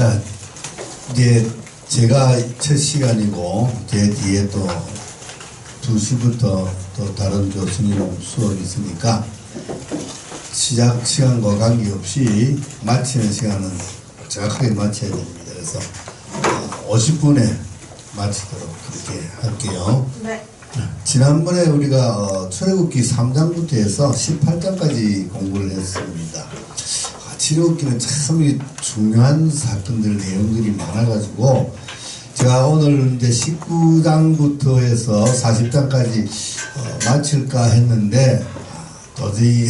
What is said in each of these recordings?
자, 이제 제가 첫 시간이고 제 뒤에 또 2시부터 또 다른 교수님 수업이 있으니까 시작 시간과 관계없이 마치는 시간은 정확하게 마쳐야 됩니다. 그래서 50분에 마치도록 그렇게 할게요. 네. 지난번에 우리가 출애굽기 3장부터 해서 18장까지 공부를 했습니다. 출애굽기는 참 중요한 사건들 내용들이 많아가지고 제가 오늘 이제 19장부터 해서 40장까지 마칠까 했는데 도저히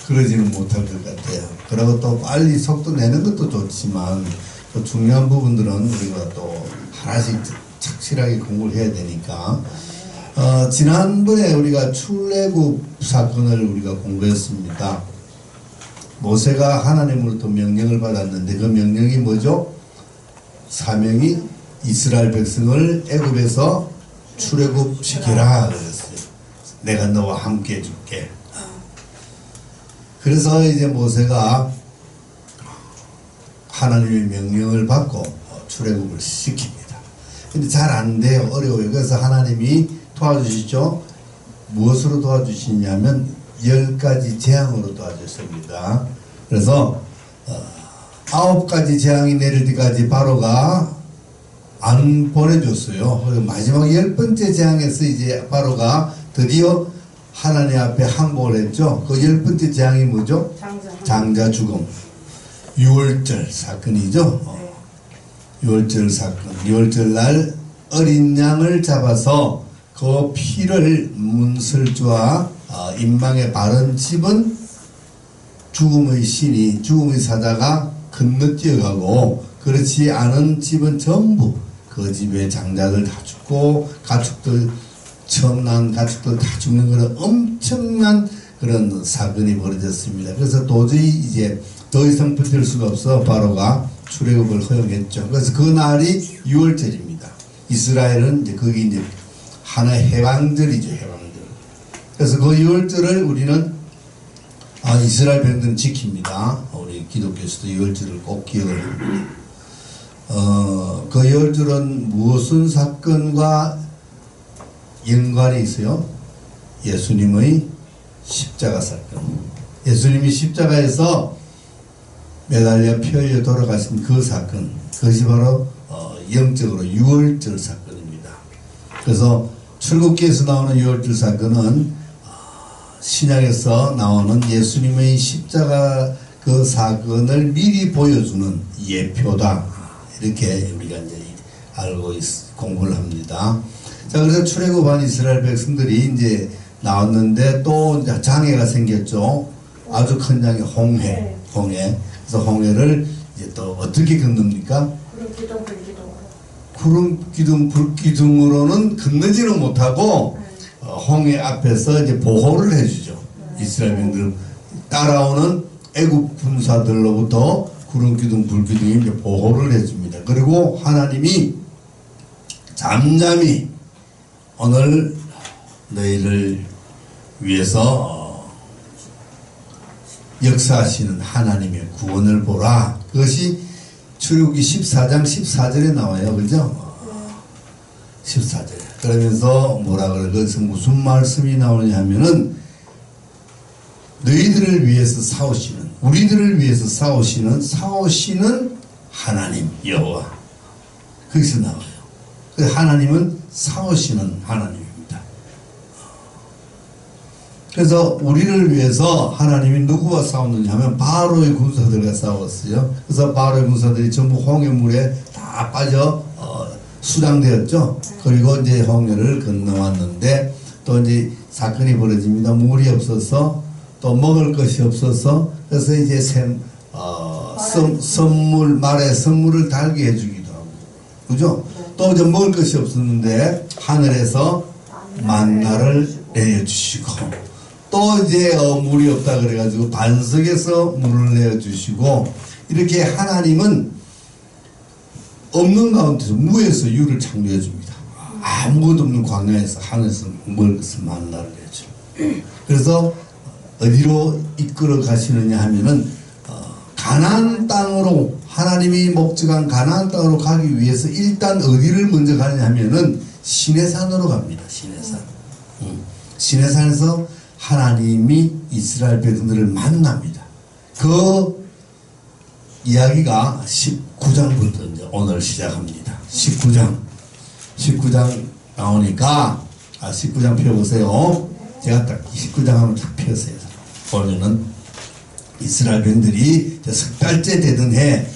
그러지는 못할 것 같아요. 그리고 또 빨리 속도 내는 것도 좋지만 또 중요한 부분들은 우리가 또 하나씩 착실하게 공부를 해야 되니까 지난번에 우리가 출애굽 사건을 우리가 공부했습니다. 모세가 하나님으로부터 명령을 받았는데 그 명령이 뭐죠? 사명이 이스라엘 백성을 애굽에서 출애굽시키라 그랬어요. 내가 너와 함께 해줄게. 그래서 이제 모세가 하나님의 명령을 받고 출애굽을 시킵니다. 근데 잘 안 돼요. 어려워요. 그래서 하나님이 도와주시죠. 무엇으로 도와주시냐면 10가지 재앙으로 도와주십니다. 그래서 9가지 재앙이 내릴 때까지 바로가 안 보내줬어요. 그리고 마지막 10번째 재앙에서 이제 바로가 드디어 하나님 앞에 항복을 했죠. 그 10번째 재앙이 뭐죠? 장자 죽음. 유월절 사건이죠. 유월절 사건. 유월절 날 어린 양을 잡아서 그 피를 문설주와 임방에 바른 집은 죽음의 신이 죽음의 사자가 건너뛰어가고 그렇지 않은 집은 전부 그 집의 장자들 다 죽고 가축들 처음 난 가축들 다 죽는 그런 엄청난 그런 사건이 벌어졌습니다. 그래서 도저히 이제 더 이상 버틸 수가 없어 바로가 출애굽을 허용했죠. 그래서 그 날이 유월절입니다. 이스라엘은 이제 거기 이제 하나의 해방절이죠. 해방절. 그래서 그 유월절을 우리는 이스라엘 백성들은 지킵니다. 우리 기독교에서도 유월절을 꼭 기억을 합니다. 그 유월절은 무슨 사건과 연관이 있어요? 예수님의 십자가 사건. 예수님이 십자가에서 매달려 피 흘려 돌아가신 그 사건. 그것이 바로 영적으로 유월절 사건입니다. 그래서 출애굽기에서 나오는 유월절 사건은 신약에서 나오는 예수님의 십자가 그 사건을 미리 보여주는 예표다. 이렇게 우리가 이제 알고 공부를 합니다. 자, 그래서 출애굽한 이스라엘 백성들이 이제 나왔는데 또 이제 장애가 생겼죠. 아주 큰 장애, 홍해. 그래서 홍해를 이제 또 어떻게 건넙니까? 구름 기둥 불기둥으로는 건너지는 못하고 홍해 앞에서 이제 보호를 해주죠. 이스라엘 백성들 따라오는 애국 군사들로부터 구름 기둥 불기둥이 이제 보호를 해줍니다. 그리고 하나님이 잠잠히 오늘 너희를 위해서 역사하시는 하나님의 구원을 보라. 그것이 출애굽기 14장 14절에 나와요. 그죠? 14절에. 그러면서 뭐라 그래? 그래서 무슨 말씀이 나오냐 하면은 너희들을 위해서 싸우시는, 우리들을 위해서 싸우시는 하나님 여호와. 거기서 나와요. 그 하나님은 싸우시는 하나님입니다. 그래서 우리를 위해서 하나님이 누구와 싸웠느냐 하면 바로의 군사들과 싸웠어요. 그래서 바로의 군사들이 전부 홍해물에 다 빠져 수장되었죠. 그리고 이제 홍해를 건너왔는데 또 이제 사건이 벌어집니다. 물이 없어서 또 먹을 것이 없어서 그래서 이제 말에 선물을 달게 해주기도 하고, 그죠? 또 이제 먹을 것이 없었는데 하늘에서 만나를 내려주시고 또 이제 물이 없다 그래가지고 반석에서 물을 내어주시고 이렇게 하나님은 없는 가운데서 무에서 유를 창조해 줍니다. 아무것도 없는 광야에서 하늘에서 먹을 것을 만나를 내죠. 그래서 어디로 이끌어 가시느냐 하면은 가나안 땅으로 하나님이 목적한 가나안 땅으로 가기 위해서 일단 어디를 먼저 가느냐 하면은 시내산으로 갑니다. 시내산. 시내산에서 하나님이 이스라엘 백성들을 만납니다. 그 이야기가 19장부터 이제 오늘 시작합니다. 19장 나오니까 19장 펴보세요. 제가 딱 19장 하면 딱 펴세요. 보면은 이스라엘 백성들이 석 달째 되던 해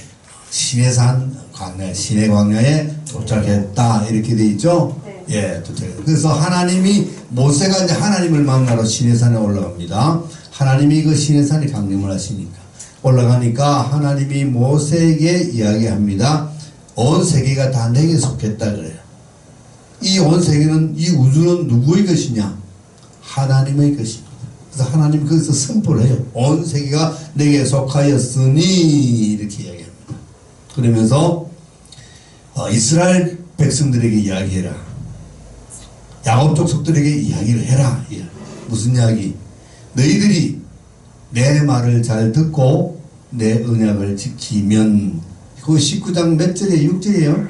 시내산 광야, 시내 광야에 도착했다 이렇게 돼 있죠. 네. 예, 도착했다. 그래서 하나님이 모세가 이제 하나님을 만나러 시내산에 올라갑니다. 하나님이 그 시내산에 강림을 하시니까 올라가니까 하나님이 모세에게 이야기합니다. 온 세계가 다 내게 속했다 그래요. 이 온 세계는, 이 우주는 누구의 것이냐? 하나님의 것입니다. 그래서 하나님이 거기서 선포를 해요. 온 세계가 내게 속하였으니 이렇게 이야기합니다. 그러면서 이스라엘 백성들에게 이야기해라. 야곱 족속들에게 이야기를 해라. 무슨 이야기? 너희들이 내 말을 잘 듣고 내 언약을 지키면, 그 19장 몇 절이에요? 6절이에요?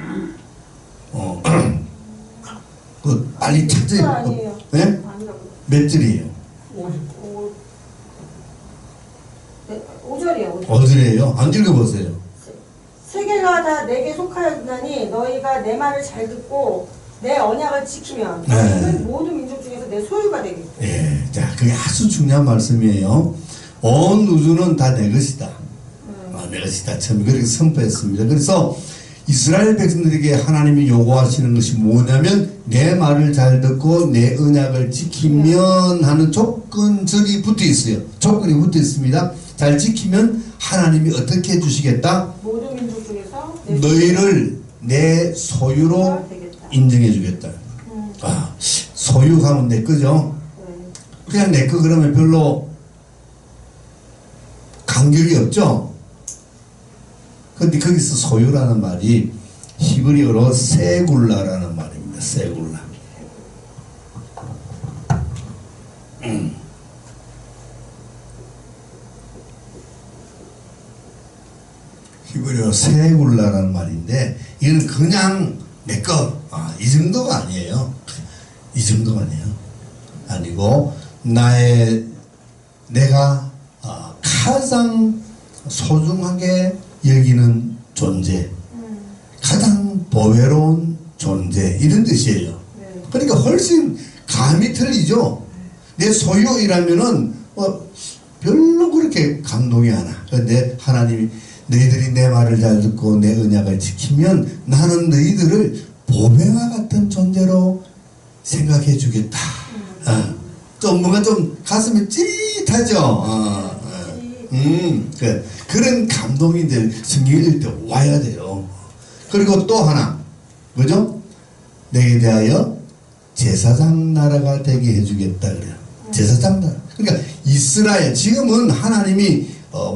그 빨리 찾으세요. 아니에요. 네? 몇 절이에요? 5절이에요. 5절이에요? 안 읽어보세요. 세계가 다 내게 속하였나니 너희가 내 말을 잘 듣고 내 언약을 지키면 네. 너희는 모든 민족 중에서 내 소유가 되겠다. 예, 자, 그게 아주 중요한 말씀이에요. 온 우주는 다 내 것이다. 내 것이다. 처음에 그렇게 선포했습니다. 그래서 이스라엘 백성들에게 하나님이 요구하시는 것이 뭐냐면 내 말을 잘 듣고 내 언약을 지키면 하는 조건절이 붙어 있어요. 조건이 붙어 있습니다. 잘 지키면 하나님이 어떻게 해주시겠다? 모든 민족 중에서 너희를 내 소유로 인정해 주겠다. 소유하면 내 거죠. 그냥 내 거 그러면 별로 간격이 없죠. 근데 거기서 소유라는 말이 히브리어로 세굴라라는 말입니다. 세굴라. 히브리어로 세굴라라는 말인데 이건 그냥 내 거, 이 정도가 아니에요. 이 정도가 아니에요. 아니고 내가 가장 소중하게 여기는 존재, 가장 보배로운 존재, 이런 뜻이에요. 그러니까 훨씬 감이 틀리죠. 내 소유이라면은 별로 그렇게 감동이 안 와. 그런데 하나님이 너희들이 내 말을 잘 듣고 내 언약을 지키면 나는 너희들을 보배와 같은 존재로 생각해 주겠다. 좀 뭔가 좀 가슴이 찌릿하죠. 그런 감동이 될 성경 읽을 때 와야 돼요. 그리고 또 하나, 그죠? 내게 대하여 제사장 나라가 되게 해주겠다 그래요. 제사장 나라. 그러니까 이스라엘, 지금은 하나님이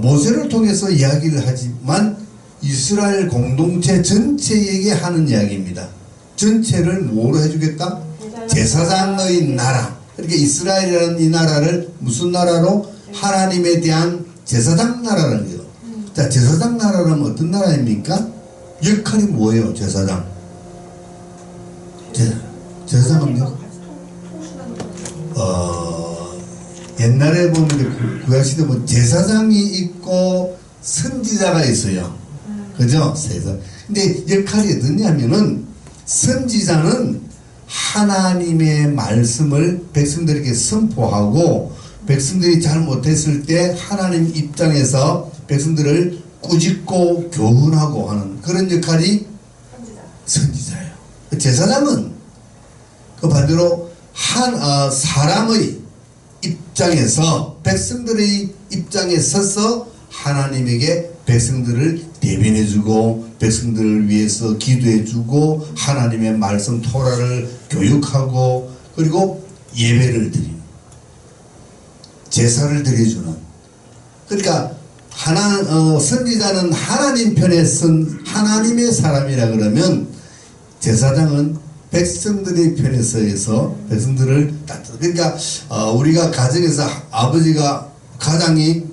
모세를 통해서 이야기를 하지만 이스라엘 공동체 전체에게 하는 이야기입니다. 전체를 뭐로 해주겠다? 제사장의 나라. 그러니까 이스라엘이라는 이 나라를 무슨 나라로? 하나님에 대한 제사장 나라라는 거예요. 자, 제사장 나라라면 어떤 나라입니까? 역할이 뭐예요, 제사장? 제사장은요? 옛날에 보면 구약시대 보면 제사장이 있고 선지자가 있어요. 그죠? 세상. 근데 역할이 어떠냐면은 선지자는 하나님의 말씀을 백성들에게 선포하고 백성들이 잘못했을 때 하나님 입장에서 백성들을 꾸짖고 교훈하고 하는 그런 역할이 선지자예요. 제사장은 그 반대로 사람의 입장에서 백성들의 입장에 서서 하나님에게 백성들을 대변해주고 백성들을 위해서 기도해주고 하나님의 말씀 토라를 교육하고 그리고 예배를 드리는 제사를 드려주는. 그러니까 선지자는 하나님 편에 선 하나님의 사람이라 그러면 제사장은 백성들의 편에 서서 백성들을 그러니까 우리가 가정에서 아버지가 가장이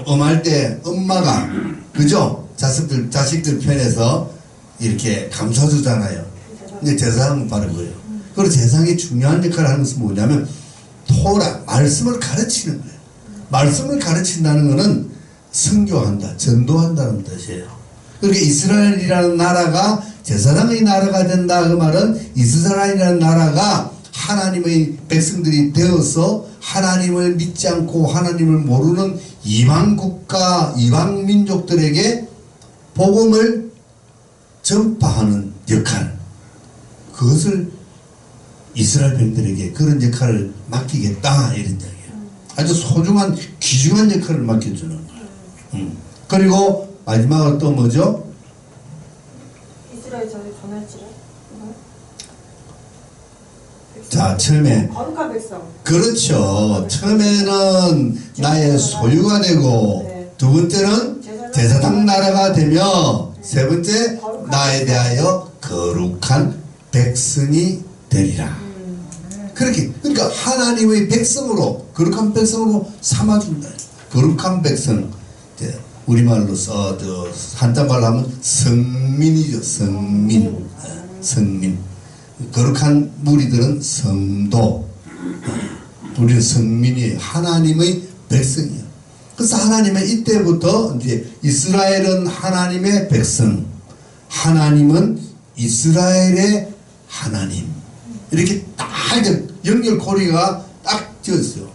엄할 때 엄마가 그죠? 자식들 편에서 이렇게 감싸주잖아요. 이제 제사장은 바로 그거예요. 그리고 제사장이 중요한 역할을 하는 것은 뭐냐면 토라, 말씀을 가르치는 거예요. 말씀을 가르친다는 것은 선교한다, 전도한다는 뜻이에요. 그렇게 이스라엘이라는 나라가 제사장의 나라가 된다 그 말은 이스라엘이라는 나라가 하나님의 백성들이 되어서 하나님을 믿지 않고 하나님을 모르는 이방 국가, 이방 민족들에게 복음을 전파하는 역할, 그것을 이스라엘 백성들에게 그런 역할을 맡기겠다 이런 이야기예요. 아주 소중한 귀중한 역할을 맡겨주는 거예요. 그리고 마지막으로 또 뭐죠? 이스라엘 전할지래. 자, 처음에 거룩한 백성. 그렇죠. 처음에는 나의 소유가 되고 네. 두 번째는 제사장 나라가 되며 세 번째 나에 대하여 거룩한 백성이 되리라. 그렇게 그러니까 하나님의 백성으로 거룩한 백성으로 삼아준다. 거룩한 백성, 우리말로 한자말로 하면 성민이죠. 성민, 성민. 거룩한 무리들은 성도, 우리는 성민이에요. 하나님의 백성이에요. 그래서 하나님은 이때부터 이제 이스라엘은 하나님의 백성, 하나님은 이스라엘의 하나님, 이렇게 딱 연결고리가 딱 지었어요.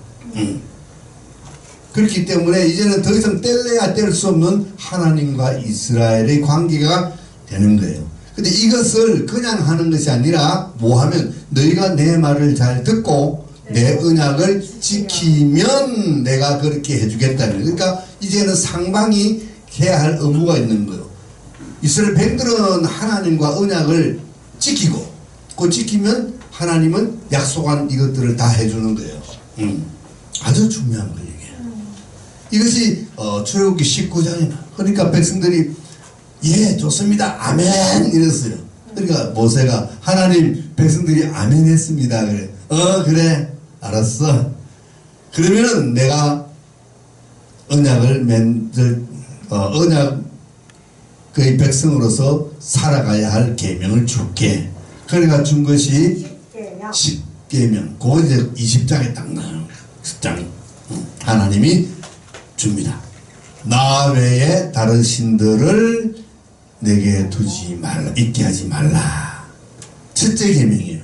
그렇기 때문에 이제는 더 이상 뗄래야 뗄 수 없는 하나님과 이스라엘의 관계가 되는 거예요. 근데 이것을 그냥 하는 것이 아니라 뭐 하면 너희가 내 말을 잘 듣고 내 언약을 지키면 내가 그렇게 해주겠다는 거예요. 그러니까 이제는 상방이 해야 할 의무가 있는 거예요. 이스라엘 백성들은 하나님과 언약을 지키고 그 지키면 하나님은 약속한 이것들을 다 해주는 거예요. 아주 중요한 거예요. 이것이 출애굽기 19장에 그러니까 백성들이 예 좋습니다 아멘 이랬어요. 그러니까 모세가 하나님 백성들이 아멘 했습니다. 그래 그래 알았어. 그러면은 내가 언약을 언약 그의 백성으로서 살아가야 할 계명을 줄게. 그래가 준 것이 10계명. 그거 이제 20장에 딱 나와요. 10장 하나님이 줍니다. 나 외에 다른 신들을 내게 두지 말라, 있게 하지 말라. 첫째 계명이에요.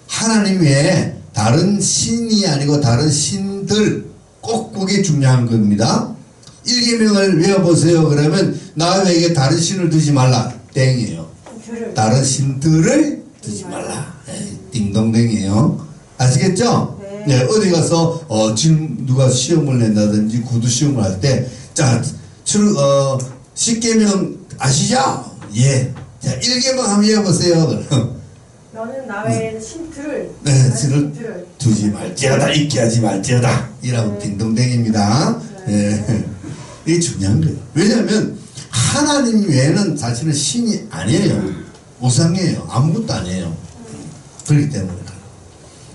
하나님 외에 다른 신이 아니고 다른 신들, 꼭 그게 중요한 겁니다. 1계명을 외워보세요. 그러면 나 외에 다른 신을 두지 말라. 땡이에요. 다른 신들을 두지 말라. 띵동댕이에요. 아시겠죠? 네, 어디 가서 지금 누가 시험을 낸다든지 구두 시험을 할 때 자, 10계명 아시죠? 예. 자, 1계명 한번 해보세요. 너는 나 외에는 신들을 네, 신을 두지 말지어다, 있게 하지 말지어다. 이라고 딩동댕입니다. 네. 이게 중요한 거예요. 왜냐하면 하나님 외에는 사실은 신이 아니에요. 우상이에요. 아무것도 아니에요. 그렇기 때문에.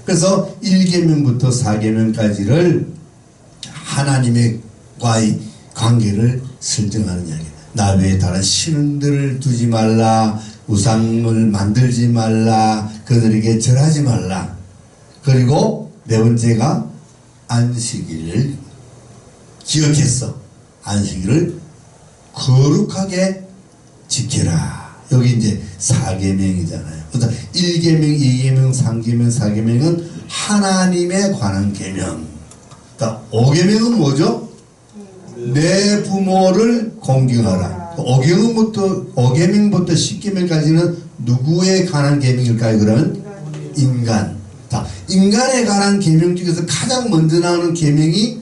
그래서 1계명부터 4계명까지를 하나님과의 관계를 설정하는 이야기예요. 나 외에 다른 신들을 두지 말라, 우상을 만들지 말라, 그들에게 절하지 말라. 그리고 네 번째가 안식일을 기억했어. 안식일을 거룩하게 지켜라. 여기 이제 4계명이잖아요. 그래서 1계명, 2계명, 3계명, 4계명은 하나님에 관한 계명. 그러니까 5계명은 뭐죠? 내 부모를 공경하라. 5계명부터 10계명까지는 누구에 관한 계명일까요? 그러면 인간. 자, 인간에 관한 계명 중에서 가장 먼저 나오는 계명이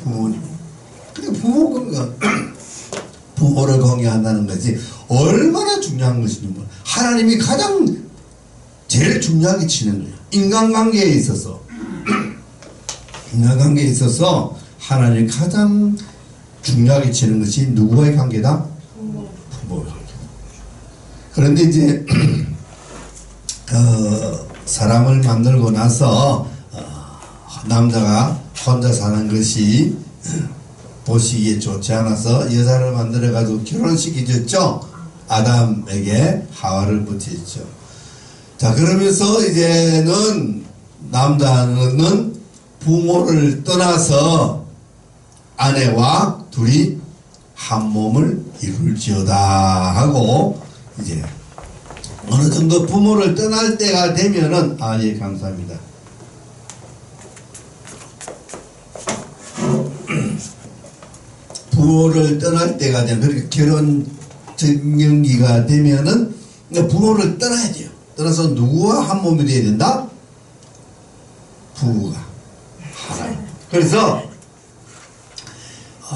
부모님. 그러니까 부모를 공경한다는 것이 얼마나 중요한 것인지 하나님이 가장 제일 중요하게 치는 거예요. 인간관계에 있어서 하나님이 가장 중요하게 치는 것이 누구와의 관계다? 부모의 관계. 그런데 이제 사람을 만들고 나서 남자가 혼자 사는 것이 보시기에 좋지 않아서 여자를 만들어가지고 결혼시키셨죠. 아담에게 하와를 붙였죠. 자, 그러면서 이제는 남자는 부모를 떠나서 아내와 둘이 한 몸을 이룰지어다 하고, 이제 어느 정도 부모를 떠날 때가 되면은, 아, 예, 감사합니다. 부모를 떠날 때가 되면, 그러니까 결혼 정년기가 되면은 부모를 떠나야 돼요. 떠나서 누구와 한 몸이 되어야 된다? 부부가 하나님. 그래서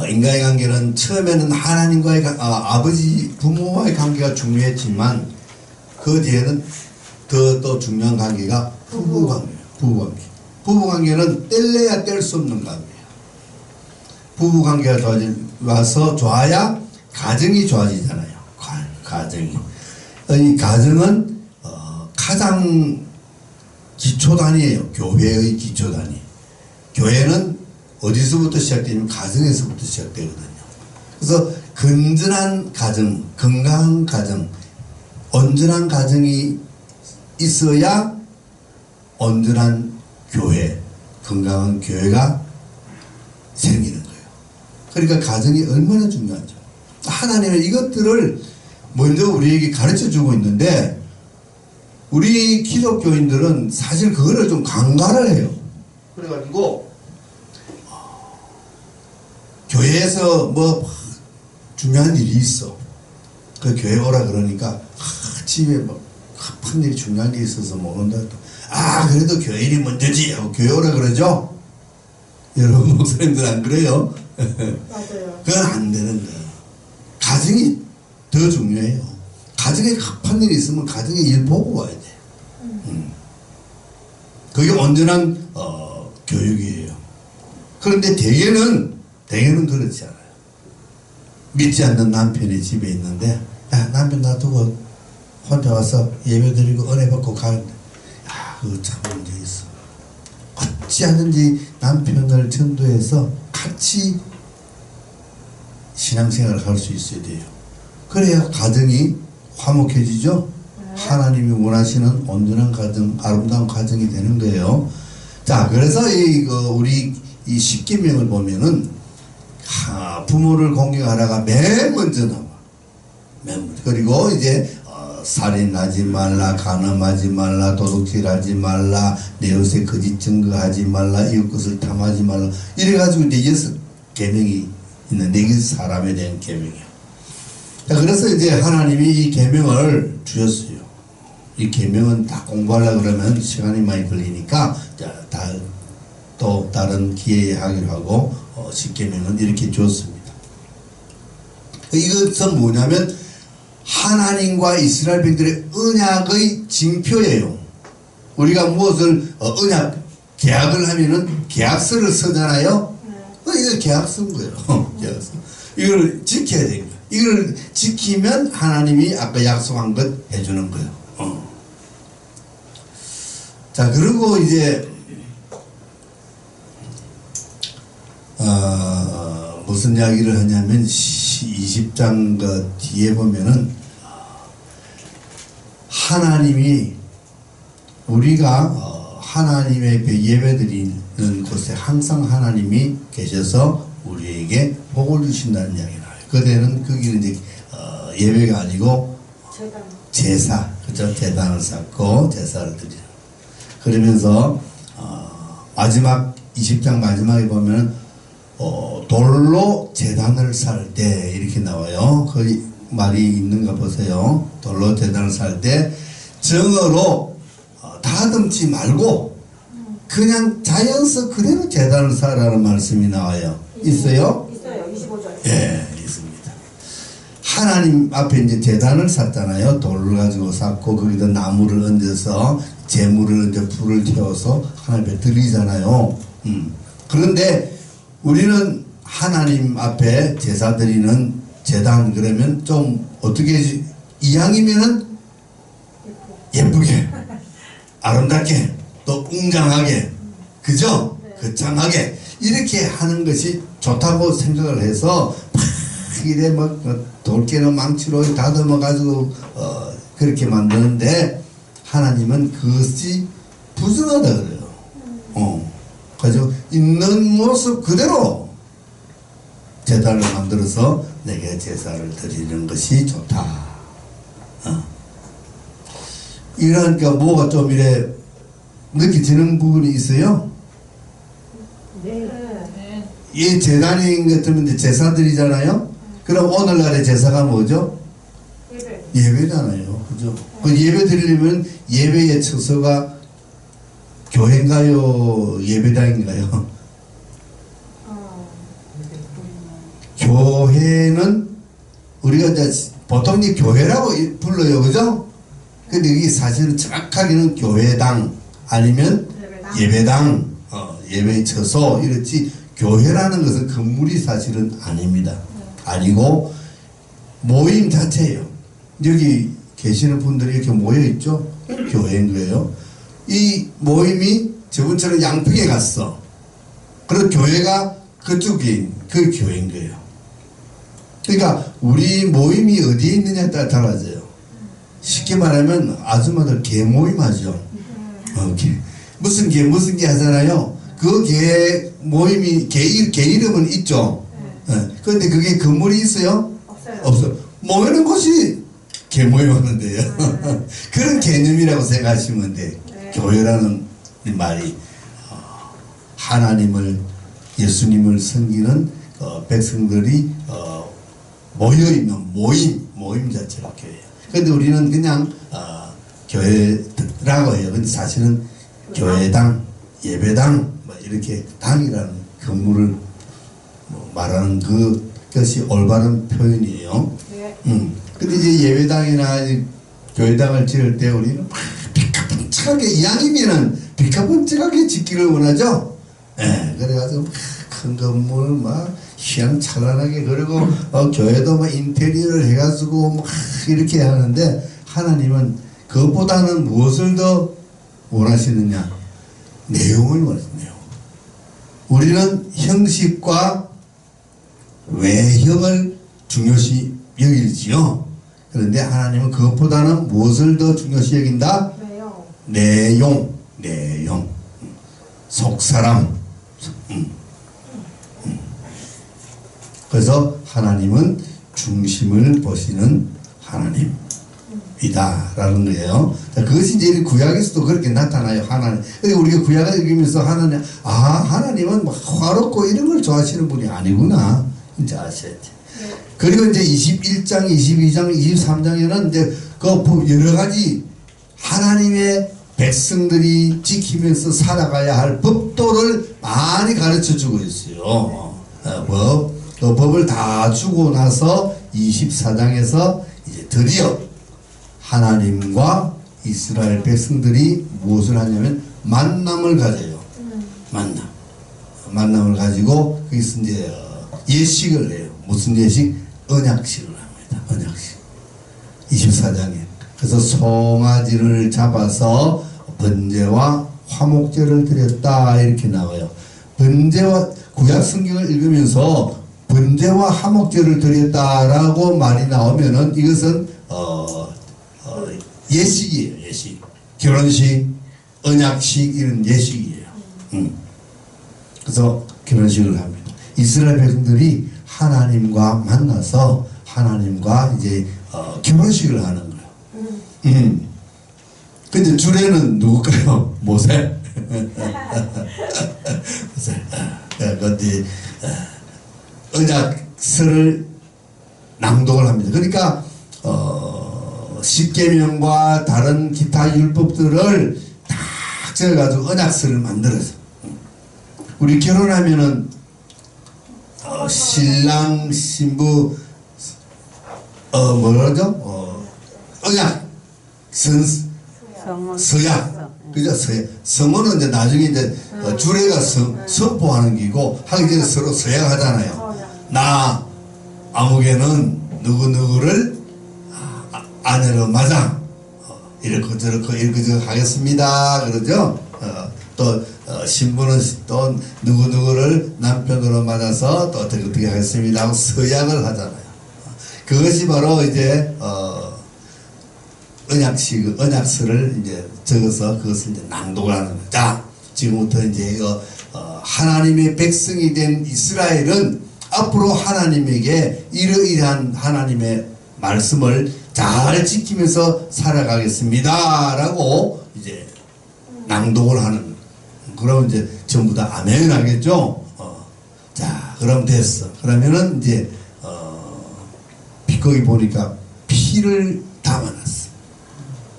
인간의 관계는 처음에는 하나님과의 아버지 부모와의 관계가 중요했지만 그 뒤에는 더 중요한 관계가 부부 관계예요. 부부 관계. 부부 관계는 뗄래야 뗄 수 없는 관계예요. 부부 관계가 좋아야 가정이 좋아지잖아요. 가정이. 이 가정은 가장 기초단위예요. 교회의 기초단위. 교회는 어디서부터 시작되냐면 가정에서부터 시작되거든요. 그래서 건전한 가정, 건강한 가정, 온전한 가정이 있어야 온전한 교회, 건강한 교회가 생기는 거예요. 그러니까 가정이 얼마나 중요하죠. 하나님은 이것들을 먼저 우리에게 가르쳐 주고 있는데 우리 기독교인들은 사실 그거를 좀 간과를 해요. 그래가지고 교회에서 뭐 중요한 일이 있어. 그 교회 오라 그러니까 집에 뭐 큰 일이 중요한 일이 있어서 못 온다. 그래도 교회 일이 먼저지 하고 교회 오라 그러죠. 여러분 목사님들 안 그래요? 맞아요. 그건 안 되는데 가정이 더 중요해요. 가정에 급한 일이 있으면 가정에 일 보고 와야 돼. 그게 온전한 교육이에요. 그런데 대개는 그렇지 않아요. 믿지 않는 남편이 집에 있는데 남편 놔두고 혼자 와서 예배 드리고 은혜 받고 가는데 그거 참 문제 있어. 어찌 하든지 남편을 전도해서 같이 신앙생활을 할 수 있어야 돼요. 그래야 가정이 화목해지죠. 하나님이 원하시는 온전한 가정, 아름다운 가정이 되는 거예요. 자, 그래서 우리 이 십계명을 보면은 부모를 공경하라가 맨 먼저 나와. 맨 먼저. 그리고 이제 살인하지 말라, 간음하지 말라, 도둑질하지 말라, 내 옷에 거짓 증거하지 말라, 이웃 것을 탐하지 말라. 이래가지고 이제 6계명이 있는데 이게 사람에 대한 계명이에요. 그래서 이제 하나님이 이 계명을 주셨어요. 이 계명은 다 공부하려고 그러면 시간이 많이 걸리니까 또 다른 기회에 하기로 하고 10계명은 이렇게 주었습니다. 이것은 뭐냐면 하나님과 이스라엘 백성들의 언약의 징표예요. 우리가 무엇을 계약을 하면은 계약서를 쓰잖아요. 이걸 계약서인 거예요. 계약서. 이걸 지켜야 됩니다. 이걸 지키면 하나님이 아까 약속한 것 해주는 거예요. 자, 그리고 이제 무슨 이야기를 하냐면 20장 그 뒤에 보면은 하나님이 우리가 하나님의 예배드리는 곳에 항상 하나님이 계셔서 우리에게 복을 주신다는 이야기 나와요. 그때는 거기는 이제 예배가 아니고 제사, 그죠? 제단을 쌓고 제사를 드리는. 그러면서 마지막 20장 마지막에 보면 돌로 제단을 살 때 이렇게 나와요. 거기 말이 있는가 보세요. 돌로 제단을 살 때 정으로 다듬지 말고 그냥 자연서 그대로 제단을 쌓으라는 말씀이 나와요. 있어요? 있어요. 25절. 예, 있습니다. 하나님 앞에 이제 제단을 쌓잖아요. 돌을 가지고 쌓고 거기다 나무를 얹어서 재물을 얹어 불을 태워서 하나님 앞에 드리잖아요. 그런데 우리는 하나님 앞에 제사 드리는 제단 그러면 좀 어떻게 이왕이면은 예쁘게 아름답게 또 웅장하게 그죠? 거창하게 이렇게 하는 것이 좋다고 생각을 해서 막 이래 막 돌깨는 망치로 다듬어 가지고 그렇게 만드는데 하나님은 그것이 부정하다 그래요. 그래서 있는 모습 그대로 제단을 만들어서 내게 제사를 드리는 것이 좋다. 이러니까 뭐가 좀 이래 느껴지는 부분이 있어요? 네. 이 제단인 것 같으면 이제 제사 드리잖아요? 그럼 오늘날의 제사가 뭐죠? 예배. 예배잖아요. 그죠? 그 예배 드리려면 예배의 처소가 교회인가요? 예배당인가요? 교회는 우리가 이제 보통 이 교회라고 불러요. 그죠? 근데 이게 사실은 정확하게는 교회당 아니면 예배당, 예배의 처소 이렇지 교회라는 것은 건물이 사실은 아닙니다. 아니고 모임 자체예요. 여기 계시는 분들이 이렇게 모여 있죠? 교회인 거예요. 이 모임이 저번처럼 양평에 갔어. 그리고 교회가 그쪽에 그 교회인 거예요. 그러니까 우리 모임이 어디에 있느냐에 따라 달라져요. 쉽게 말하면 아줌마들 개 모임하죠. 무슨 개 하잖아요. 그 개 모임이 개 이름은 있죠. 그런데 그게 건물이 있어요? 없어요. 모이는 곳이 개 모임하는데요. 그런 개념이라고 생각하시면 돼. 교회라는 말이 하나님을 예수님을 섬기는 백성들이 모여있는 모임 자체가 교회예요. 그런데 우리는 그냥 교회라고 해요. 근데 사실은 교회당, 예배당 뭐 이렇게 당이라는 건물을 말하는 그것이 올바른 표현이에요. 근데 이제 예배당이나 교회당을 지을 때 우리는 비카번쩍하게 이왕이면은 비카번쩍하게 짓기를 원하죠. 그래가지고 큰 건물 막 휘황찬란하게 그리고 교회도 막 인테리어를 해가지고 막 이렇게 하는데 하나님은 그것보다는 무엇을 더 원하시느냐? 내용을 원하시네요. 우리는 형식과 외형을 중요시 여기지요. 그런데 하나님은 그것보다는 무엇을 더 중요시 여긴다? 내용. 속사람. 그래서 하나님은 중심을 보시는 하나님이다라는 거예요. 그것이 이제 구약에서도 그렇게 나타나요. 하나님. 우리가 구약을 읽으면서 하나님은 막 화롭고 이런 걸 좋아하시는 분이 아니구나. 이제 아셔야지. 그리고 이제 21장, 22장, 23장에는 이제 그 여러 가지 하나님의 백성들이 지키면서 살아가야 할 법도를 많이 가르쳐 주고 있어요. 그 법을 다 주고 나서 24장에서 이제 드디어 하나님과 이스라엘 백성들이 무엇을 하냐면 만남을 가져요. 만남을 가지고 거기서 이제 예식을 해요. 무슨 예식? 언약식을 합니다. 언약식. 24장에. 그래서 송아지를 잡아서 번제와 화목제를 드렸다 이렇게 나와요. 번제와 구약 성경을 읽으면서 번제와 화목제를 드렸다라고 말이 나오면은 이것은 예식이에요. 예식. 결혼식, 언약식 이런 예식이에요. 그래서 결혼식을 합니다. 이스라엘 백성들이 하나님과 만나서 하나님과 이제 결혼식을 하는 거예요. 근데 주례는 누굴까요? 모세. 그런데 언약서를 낭독을 합니다. 그러니까 십계명과 다른 기타 율법들을 다 적어가지고 언약서를 만들어서 우리 결혼하면은 신랑 신부 뭐라죠? 언약 서약 그죠? 서약 성호는 이제 나중에 이제 주례가 선포하는 기고 하기 전에 서로 서약하잖아요. 나 아무개는 누구누구를 아내로 맞아 이렇게 저렇게 이렇게 하겠습니다. 그러죠? 또 신부는 또 누구누구를 남편으로 맞아서 또 어떻게 하겠습니다 하고 서약을 하잖아요. 그것이 바로 이제 언약서를 이제 적어서 그것을 이제 낭독을 하는 거죠. 자, 지금부터 이제 하나님의 백성이 된 이스라엘은 앞으로 하나님에게 이러이러한 하나님의 말씀을 잘 지키면서 살아가겠습니다 라고 이제 낭독을 하는. 그럼 이제 전부 다 아멘 하겠죠. 자, 그럼 됐어. 그러면은 이제 거기 보니까 피를 담아놨어.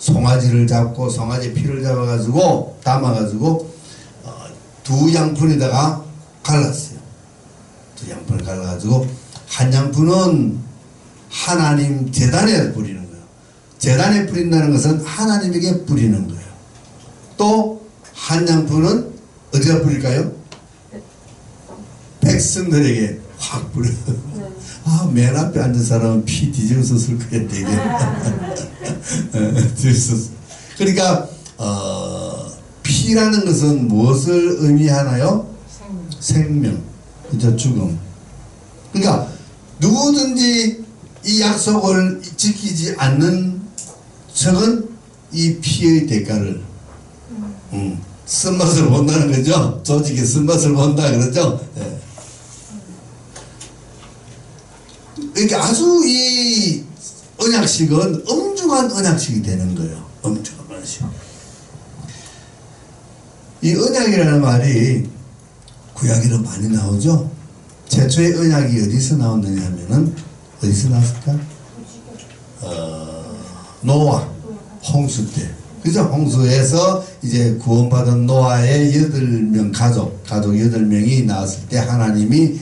송아지를 잡고 송아지 피를 잡아가지고 담아가지고 두 양푼에다가 갈랐어요. 두 양푼을 갈라가지고 한 양푼은 하나님 제단에 뿌리는 거예요. 제단에 뿌린다는 것은 하나님에게 뿌리는 거예요. 또 한 양푼은 어디다 뿌릴까요? 백성들에게 확 뿌려. 아, 맨 앞에 앉은 사람은 피 뒤집었을 거야, 되게. 뒤집었어. 그러니까, 피라는 것은 무엇을 의미하나요? 생명. 그죠? 죽음. 그러니까, 누구든지 이 약속을 지키지 않는 척은 이 피의 대가를, 쓴맛을 본다는 거죠. 조직의 쓴맛을 본다, 그러죠? 네. 그러니까 아주 이 언약식은 엄중한 언약식이 되는 거예요. 엄중한 언약식. 이 언약이라는 말이 구약에도 많이 나오죠. 최초의 언약이 어디서 나왔느냐 하면은 어디서 나왔을까? 노아 홍수 때. 그죠? 홍수에서 이제 구원받은 노아의 8명 가족 8명이 나왔을 때 하나님이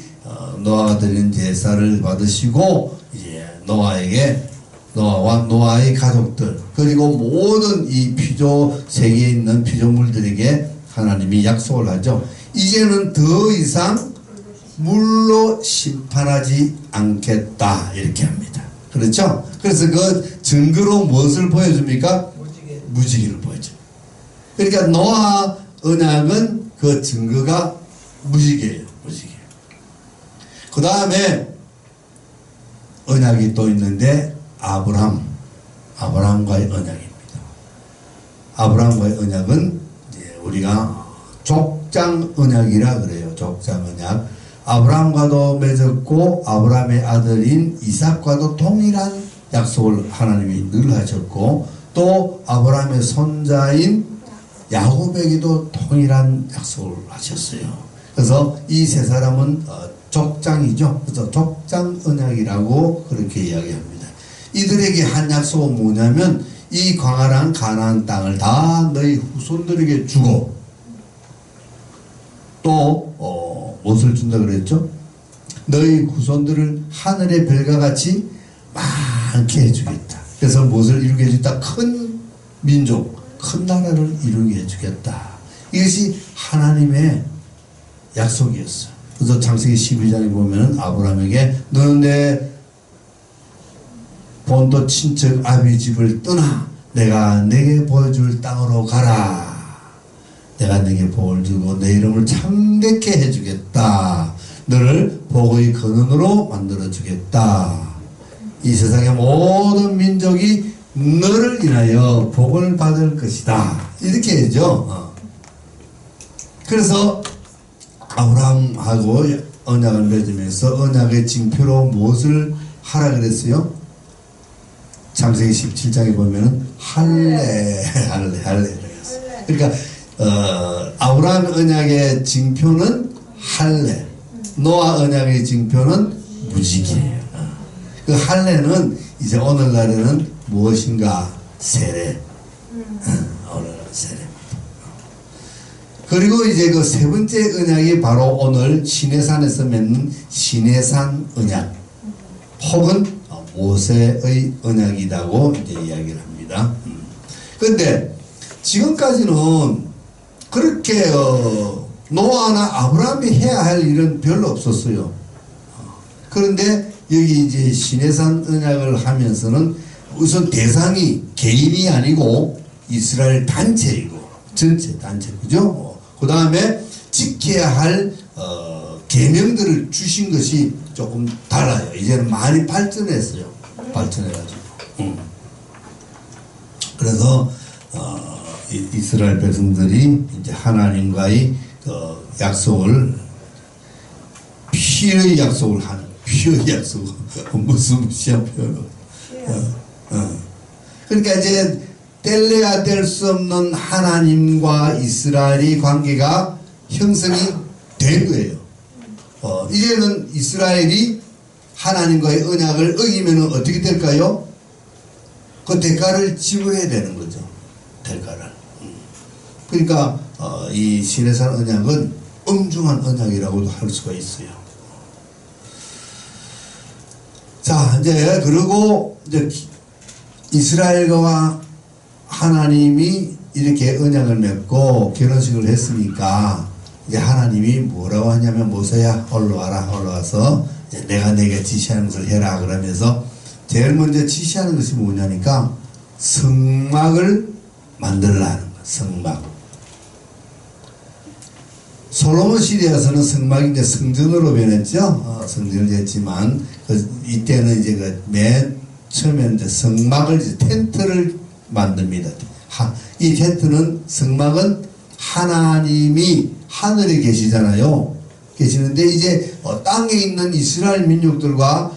노아가 드린 제사를 받으시고 이제 노아와 노아의 가족들 그리고 모든 이 피조 세계에 있는 피조물들에게 하나님이 약속을 하죠. 이제는 더 이상 물로 심판하지 않겠다 이렇게 합니다. 그렇죠? 그래서 그 증거로 무엇을 보여줍니까? 무지개를 보여줘. 그러니까 노아 언약은 그 증거가 무지개예요. 무지개. 그 다음에 언약이 또 있는데 아브라함과의 언약입니다. 아브라함과의 언약은 이제 우리가 족장 언약이라 그래요. 족장 언약. 아브라함과도 맺었고 아브라함의 아들인 이삭과도 동일한 약속을 하나님이 늘 하셨고 또 아브라함의 손자인 야곱에게도 동일한 약속을 하셨어요. 그래서 이 세 사람은 족장이죠. 그래서 족장 언약이라고 그렇게 이야기합니다. 이들에게 한 약속은 뭐냐면 이 광활한 가나안 땅을 다 너희 후손들에게 주고 또 무엇을 준다 그랬죠? 너희 후손들을 하늘의 별과 같이 많게 해주겠다. 그래서 무엇을 이루게 해주겠다? 큰 민족, 큰 나라를 이루게 해주겠다. 이것이 하나님의 약속이었어요. 그래서 창세기 12장에 보면 아브라함에게 너는 내 본토 친척 아비 집을 떠나 내가 내게 보여줄 땅으로 가라. 내가 내게 복을 주고 내 이름을 창대케 해주겠다. 너를 복의 근원으로 만들어주겠다. 이 세상의 모든 민족이 너를 인하여 복을 받을 것이다. 이렇게 해죠. 그래서 아브라함하고 언약을 맺으면서 언약의 징표로 무엇을 하라 그랬어요? 창세기 17장에 보면은 할례 그러니까 아브라함 언약의 징표는 할례, 노아 언약의 징표는 무지개예요. 그 할례는 이제 오늘날에는 무엇인가? 세례. 오늘날 세례입니다. 그리고 이제 그 세 번째 언약이 바로 오늘 시내산에서 맺는 시내산 언약 혹은 모세의 언약이라고 이제 이야기를 합니다. 그런데 지금까지는 그렇게 노아나 아브라함이 해야 할 일은 별로 없었어요. 그런데 여기 이제 시내산 언약을 하면서는 우선 대상이 개인이 아니고 이스라엘 단체이고 전체 단체 그죠? 그 다음에 지켜야 할 계명들을 주신 것이 조금 달라요. 이제는 많이 발전했어요. 발전해가지고. 그래서 이스라엘 백성들이 이제 하나님과의 약속을 피의 약속을 하는 피의 약속 무슨 무시한 표현으로. 그러니까 이제 뗄래야 뗄 수 없는 하나님과 이스라엘의 관계가 형성이 된 거예요. 이제는 이스라엘이 하나님과의 언약을 어기면 어떻게 될까요? 그 대가를 지불해야 되는 거죠. 대가를. 그러니까 이 시내산 언약은 엄중한 언약이라고도 할 수가 있어요. 자, 이제 그리고 이제 이스라엘과 하나님이 이렇게 언약을 맺고 결혼식을 했으니까 이제 하나님이 뭐라고 하냐면 모세야 올라와라. 올라와서 이제 내가 내게 지시하는 것을 해라 그러면서 제일 먼저 지시하는 것이 뭐냐니까 성막을 만들라는 거야. 성막. 솔로몬 시대에서는 성막이 이제 성전으로 변했죠. 성전이 됐지만 이때는 이제 맨 처음에는 이제 성막을 이제 텐트를 만듭니다. 이 텐트는 성막은 하나님이 하늘에 계시잖아요. 계시는데 이제 땅에 있는 이스라엘 민족들과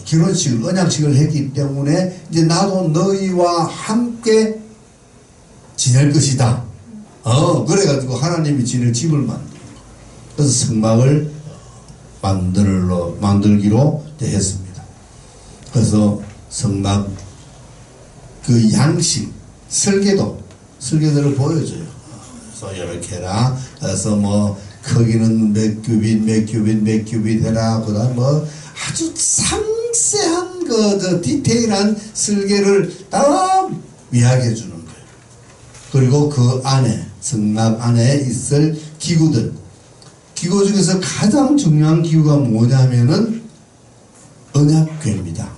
결혼식을 언약식을 했기 때문에 이제 나도 너희와 함께 지낼 것이다. 그래가지고 하나님이 지낼 집을 만들고 그래서 성막을 만들기로 했습니다. 그래서 성막 그 양식 설계도를 보여줘요. 그래서 이렇게 해라. 그래서 뭐 크기는 몇 규빗 해라. 그다음 뭐 아주 상세한 저 디테일한 설계를 다 이야기해 주는 거예요. 그리고 그 안에 성막 안에 있을 기구 중에서 가장 중요한 기구가 뭐냐면은 언약궤입니다.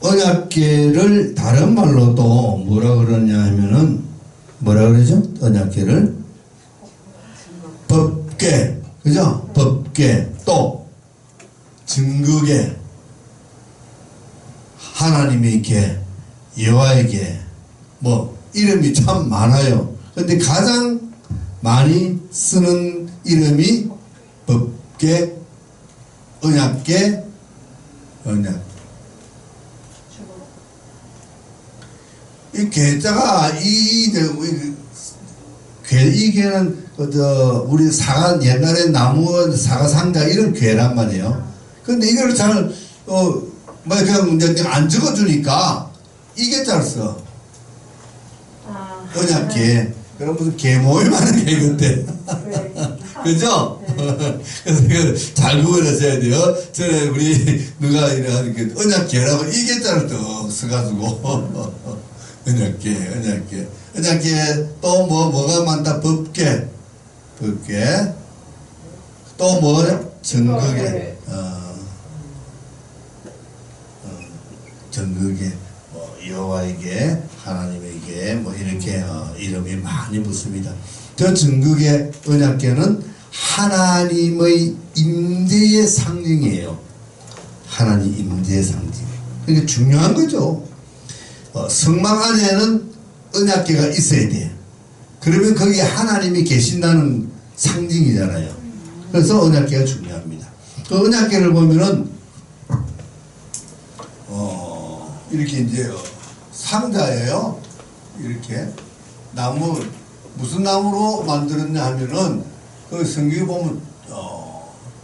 언약궤를 다른 말로도 뭐라 그러냐 하면은 뭐라 그러죠? 언약궤를 법궤, 그죠? 법궤, 또 증거궤, 하나님의 궤, 여호와의 궤, 뭐 이름이 참 많아요. 근데 가장 많이 쓰는 이름이 법궤, 언약궤, 언약. 이 궤자가 이 궤는 우리 사과 옛날에 나무 사과 상자 이런 궤란 말이에요. 근데 이걸 잘 그냥 안 적어주니까 이 궤자를 써. 언약궤. 그럼 무슨 개 모임하는 개 같대. 그죠? 그래서 잘 구분하셔야 돼요. 전에 우리 누가 이렇게 언약궤라고 이 궤자를 또 써가지고. 언약궤 또 뭐가 많다. 법궤 또 뭐요? 증거궤 증거궤 여호와에게 하나님에게 뭐 이렇게 이름이 많이 붙습니다. 저 증거궤 언약궤는 하나님의 임재의 상징이에요. 하나님 임재의 상징. 이게 중요한 거죠. 성막 안에는 언약궤가 있어야 돼. 그러면 거기에 하나님이 계신다는 상징이잖아요. 그래서 언약궤가 중요합니다. 그 언약궤를 보면은 이렇게 이제 상자예요. 이렇게 나무 무슨 나무로 만들었냐 하면은 그 성경에 보면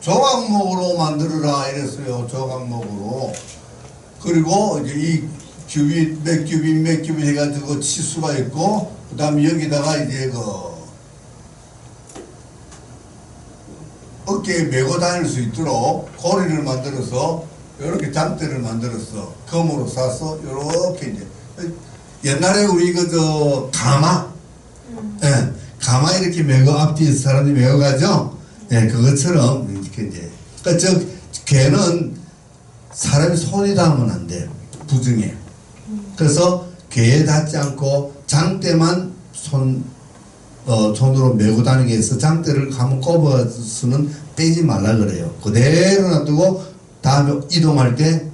조각목으로 만들어라 이랬어요. 조각목으로. 그리고 이제 이 규빗 몇 규빗 해가지고 치수가 있고, 그 다음에 여기다가 이제 그 어깨에 메고 다닐 수 있도록 고리를 만들어서 이렇게 장대를 만들었어. 검으로 싸서 이렇게 이제 옛날에 우리 가마, 예, 가마 이렇게 메고 앞뒤에 사람이 메고 가죠. 예, 그것처럼 이렇게 이제 저 괴는 사람이 손이 닿으면 안 돼요. 부정해. 그래서 괴에 닿지 않고 장대만 손으로 메고 다니게 해서 장대를 한번 꼽아서는 빼지 말라 그래요. 그대로 놔두고 다음에 이동할 때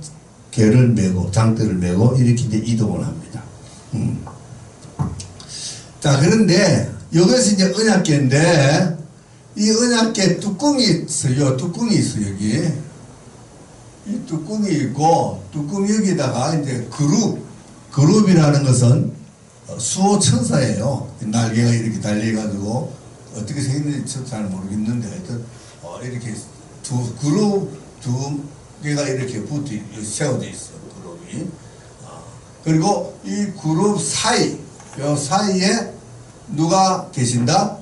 개를 메고 장대를 메고 이렇게 이제 이동을 합니다. 자, 그런데 이것이 이제 언약궤인데 이 언약궤 뚜껑이 있어요. 뚜껑이 있어 여기. 이 뚜껑이 있고 뚜껑 여기다가 이제 그룹이라는 것은 수호천사예요. 날개가 이렇게 달려가지고 어떻게 생겼는지 잘 모르겠는데 하여튼 이렇게 두 개가 이렇게 세워져 있어 그룹이. 그리고 이 그룹 요 사이에 누가 계신다?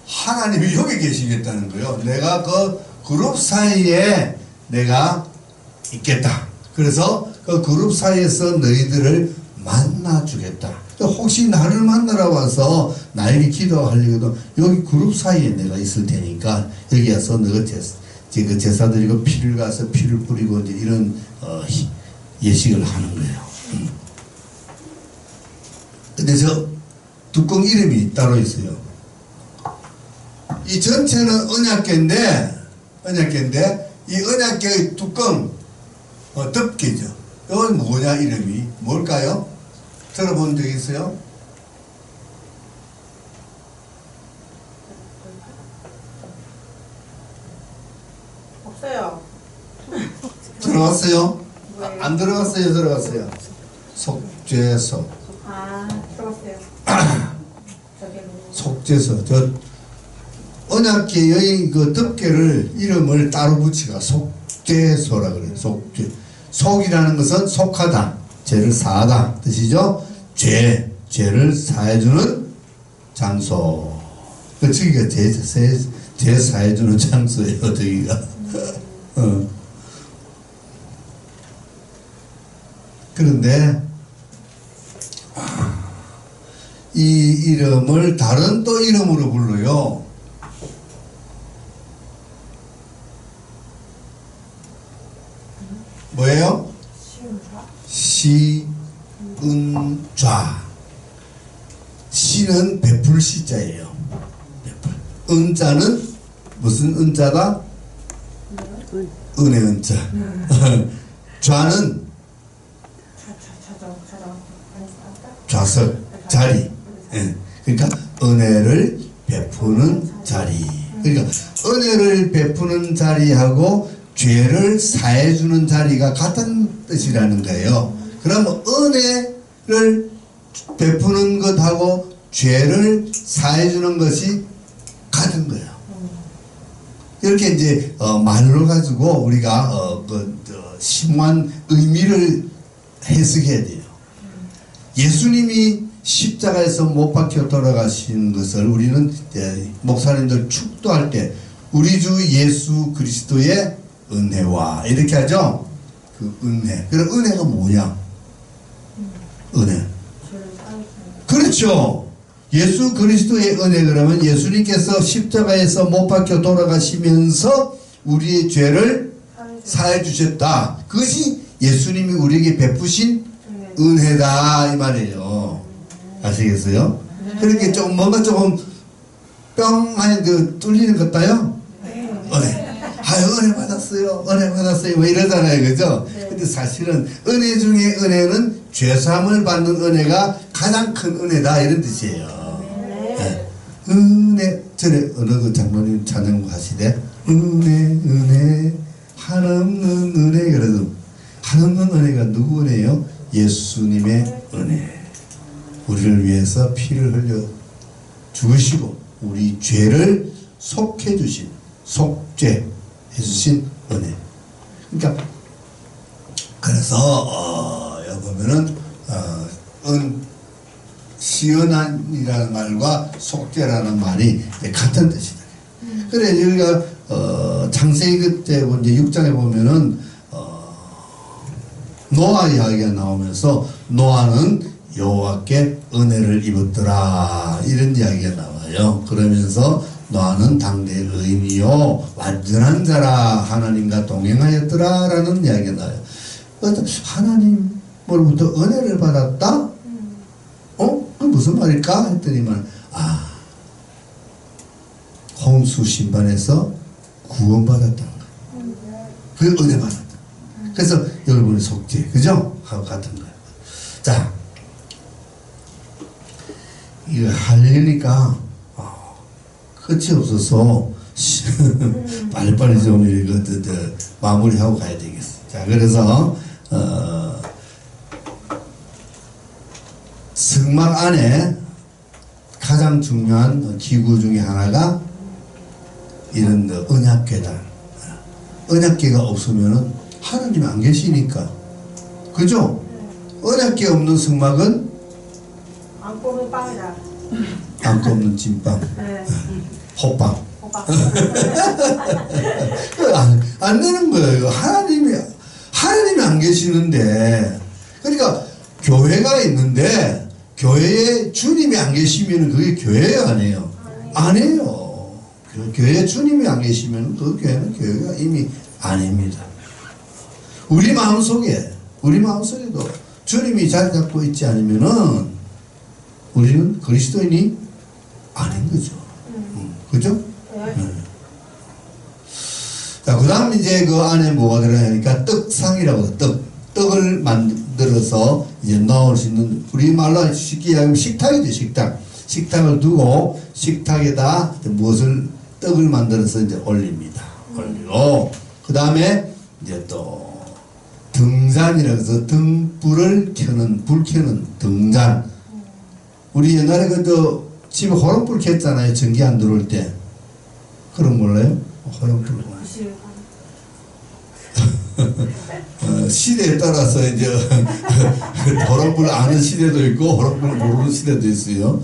하나님이 여기 계시겠다는 거예요. 내가 그 그룹 사이에 내가 있겠다. 그래서 그 그룹 사이에서 너희들을 만나주겠다. 혹시 나를 만나러 와서 나에게 기도하려고도 여기 그룹 사이에 내가 있을 테니까 여기 와서 너가 그 제사 드리고 피를 가서 피를 뿌리고 이제 이런 예식을 하는 거예요. 근데 저 뚜껑 이름이 따로 있어요. 이 전체는 언약궤인데 이 언약궤의 뚜껑 덮개죠. 이건 뭐냐 이름이 뭘까요? 들어본 적 있어요? 없어요. 들어갔어요? 안 들어갔어요? 들어갔어요? 속죄소. 들어갔어요. 속죄소. 저 언약궤의 그 덮개를 이름을 따로 붙이가 속죄소라 그래요. 속죄. 속이라는 것은 속하다, 죄를 사하다 뜻이죠. 죄를 사해주는 장소. 그 저기가 죄 사해주는 장소예요. 저기가. 그런데 이 이름을 다른 또 이름으로 불러요. 뭐예요? 시은좌. 시는 베풀 시자예요. 베풀. 은자는 무슨 은자다? 은혜 은자. 좌는 좌석, 자리. 예. 그러니까 은혜를 베푸는 자리. 그러니까 은혜를 베푸는 자리하고 죄를 사해주는 자리가 같은 뜻이라는 거예요. 그럼 은혜를 베푸는 것하고 죄를 사해주는 것이 같은 거예요. 이렇게 이제 말로 가지고 우리가 심오한 의미를 해석해야 돼요. 예수님이 십자가에서 못 박혀 돌아가신 것을 우리는 목사님들 축도할 때 우리 주 예수 그리스도의 은혜와 이렇게 하죠. 그 은혜. 그럼 은혜가 뭐냐? 은혜. 그렇죠. 예수 그리스도의 은혜 그러면 예수님께서 십자가에서 못 박혀 돌아가시면서 우리의 죄를 사해 주셨다. 그것이 예수님이 우리에게 베푸신 은혜다 이 말이에요. 아시겠어요? 그렇게 좀 뭔가 조금 뿅 하는 그 뚫리는 것 같아요. 은혜. 은혜 받았어요. 은혜 받았어요. 뭐 이러잖아요. 그죠? 근데 사실은 은혜 중에 은혜는 죄사함을 받는 은혜가 가장 큰 은혜다. 이런 뜻이에요. 네. 은혜. 전에 어느 그 장로님 찬양 하시되 은혜 한없는 은혜. 그래도 한없는 은혜가 누구 은혜요? 예수님의 은혜. 우리를 위해서 피를 흘려 죽으시고 우리 죄를 속해 주신 속죄 해주신 은혜. 그러니까 그래서 여기 보면은 시은한이라는 말과 속죄라는 말이 같은 뜻이다. 그래 여기가 창세기 그때 이제 6장에 보면은 노아 이야기가 나오면서 노아는 여호와께 은혜를 입었더라 이런 이야기가 나와요. 그러면서 노아는 당대의 의인이요 완전한 자라 하나님과 동행하였더라 라는 이야기가 나와요. 하나님으로부터 은혜를 받았다? 무슨 말일까 했더니만 홍수 심판에서 구원받았다는 거예요. 그 은혜 받았다. 그래서 여러분의 속죄, 그죠? 하고 같은 거예요. 자, 이거 하려니까 끝이 없어서 빨리빨리 좀 이거 마무리하고 가야 되겠어. 자, 그래서 성막 안에 가장 중요한 기구 중에 하나가 이런 언약궤다. 언약궤가 없으면은 하나님이 안 계시니까, 그죠? 언약궤 없는 성막은 안 꼽는 빵이다. 안고 없는 찐빵, 네. 호빵. 호빵. 안 되는 거예요. 하나님이 안 계시는데, 그러니까 교회가 있는데 교회에 주님이 안 계시면 그게 교회가 아니에요. 아니에요. 교회에 주님이 안 계시면 그 교회는 교회가 이미 아닙니다. 우리 마음속에도 주님이 자리 잡고 있지 않으면은 우리는 그리스도인이 아닌 거죠. 그죠? 자, 그 다음 이제 그 안에 뭐가 들어가니까 떡상이라고 떡을 만들어서 이제 넣을 수 있는, 우리말로 쉽게 이야기하면 식탁이죠, 식탁. 식탁을 두고 식탁에다 무엇을, 떡을 만들어서 이제 올립니다. 올리고, 그 다음에 이제 또 등잔이라고 해서 불 켜는 등잔. 우리 옛날에 집에 호롱불 켰잖아요. 전기 안 들어올 때. 그런 몰라요? 호롱불. 시대에 따라서 이제 호롱불 아는 시대도 있고 호롱불 모르는 시대도 있어요.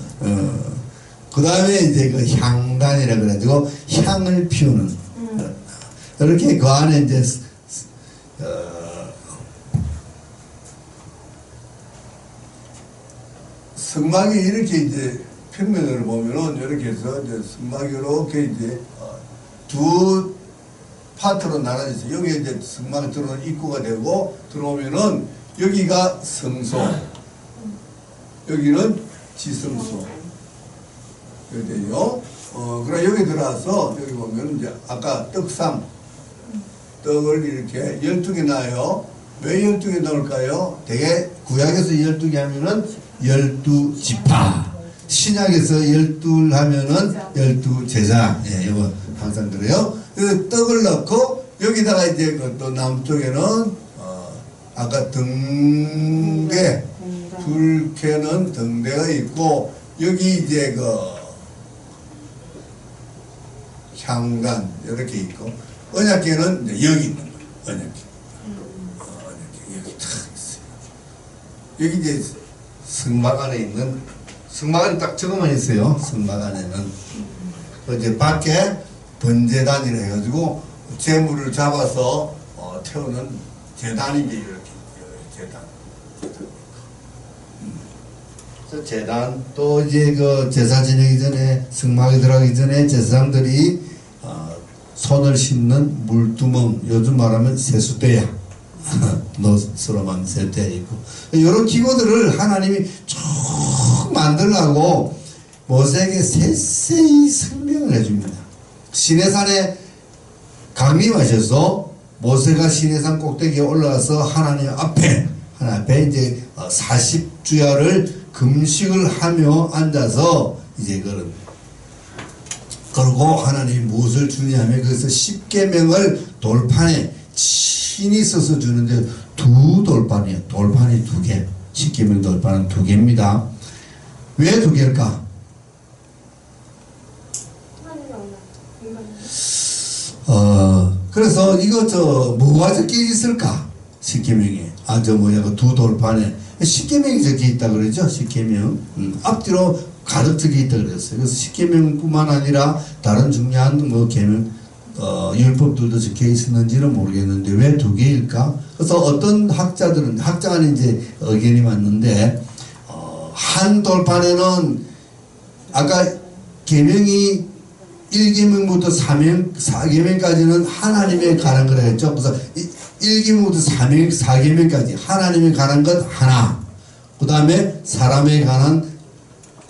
그 다음에 이제 그 향단이라 그래가지고 향을 피우는. 이렇게 그 안에 이제 성막이 이렇게 이제 평면으로 보면은 이렇게 해서 이제 성막이 이렇게 이제 두 파트로 나눠져 있어요. 여기 이제 성막에 들어오는 입구가 되고, 들어오면은 여기가 성소, 여기는 지성소. 이렇게 돼요. 그럼 여기 들어와서 여기 보면 이제 아까 떡상, 떡을 이렇게 12개 놔요. 왜 12개 넣을까요? 되게 구약에서 12개 하면은 12지파, 신약에서 12 하면은 12제사. 예, 이거 항상 그래요. 그래서 떡을 넣고 여기다가 이제 또 남쪽에는 아까 등대, 불 켜는 등대가 있고, 여기 이제 그 향단 이렇게 있고, 언약궤는 이제 여기 있는 거예요. 언약궤. 언약궤 여기 탁 있어요. 여기 이제 성막 안에 있는, 성막 안에 딱 저거만 있어요. 성막 안에는. 이제 밖에 번제단이라 해가지고 재물을 잡아서 태우는 제단이 이제 이렇게 제단. 그래서 제단, 또 이제 그 제사 지내기 전에, 성막에 들어가기 전에 제사장들이 손을 씻는 물두멍, 요즘 말하면 세수대야. 노스로만 세대 있고, 이런 기구들을 하나님이 쭉 만들라고 모세에게 세세히 설명을 해줍니다. 시내산에 강림하셔서 모세가 시내산 꼭대기에 올라가서 하나님 앞에 이제 40주야를 금식을 하며 앉아서 이제 그러고 하나님이 무엇을 주냐면, 그래서 10계명을 돌판에 친히 써서 주는데 두 돌판이에요. 돌판이 2개. 10계명 돌판은 2개입니다. 왜 2개일까? 그래서 이거 뭐가 적혀 있을까? 10계명에. 그 두 돌판에 10계명이 적혀 있다 그러죠? 10계명. 앞뒤로 가득 적혀 있다 그랬어요. 그래서 10계명뿐만 아니라 다른 중요한 계명, 율법들도 적혀 있었는지는 모르겠는데 왜 2개일까? 그래서 어떤 학자가 이제 의견이 맞는데, 한 돌판에는 아까 계명이 1계명부터 4계명까지는 하나님에 관한 거라 했죠. 그래서 1계명부터 4계명까지 하나님에 관한 것 하나, 그 다음에 사람에 관한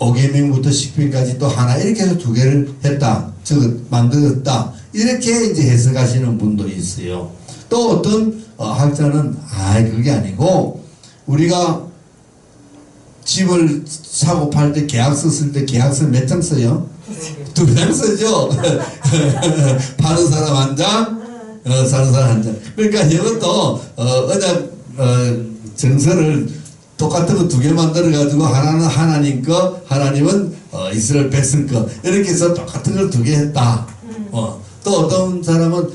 5계명부터 10편까지 또 하나 이렇게 해서 두 개를 했다. 즉 만들었다. 이렇게 이제 해석하시는 분도 있어요. 또 어떤 학자는 그게 아니고 우리가 집을 사고 팔 때 계약서 쓸 때 계약서 몇 장 써요? 2장 쓰죠. 파는 사람 한 장, 사는 사람 한 장. 그러니까 이것도 언약 정서를 똑같은 거 2개 만들어 가지고 하나는 하나님 거, 하나님은 이스라엘 백성 거 이렇게 해서 똑같은 걸 2개 했다. 또 어떤 사람은